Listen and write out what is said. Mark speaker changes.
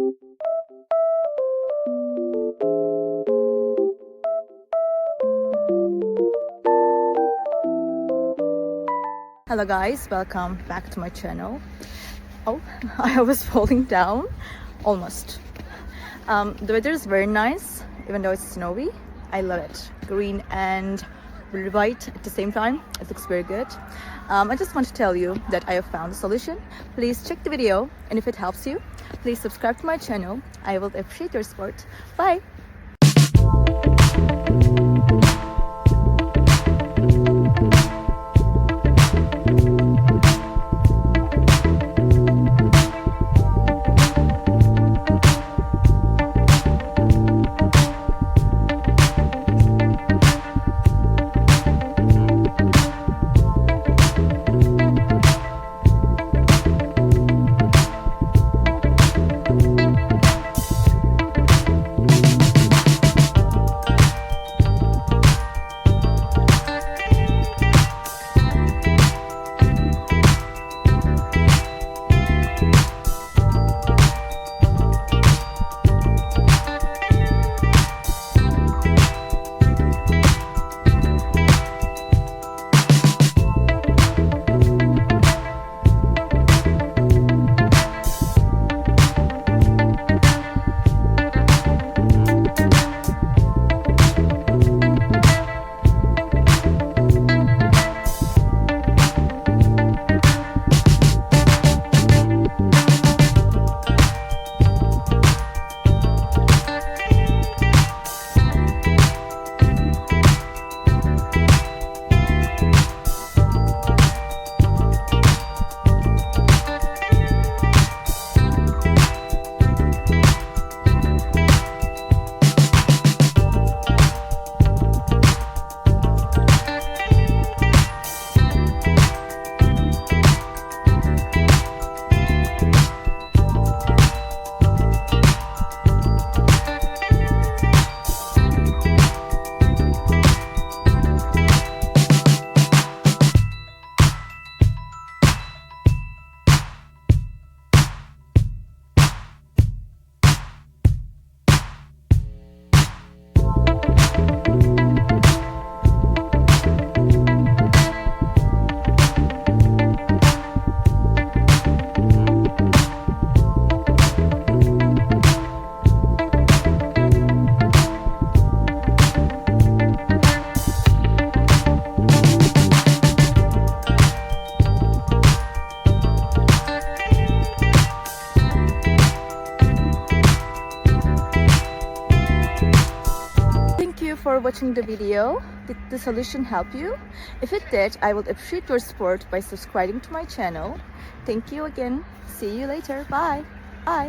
Speaker 1: Hello guys, welcome back to my channel. Oh, I was falling down almost. The weather is very nice, even though it's snowy. I love it. Green and really white at the same time. It looks very good. I just want to tell you that I have found a solution. Please check the video, and if it helps you, please subscribe to my channel. I will appreciate your support. Bye! For watching the video. Did the solution help you? If it did, I will appreciate your support by subscribing to my channel. Thank you again. See you later. Bye. Bye.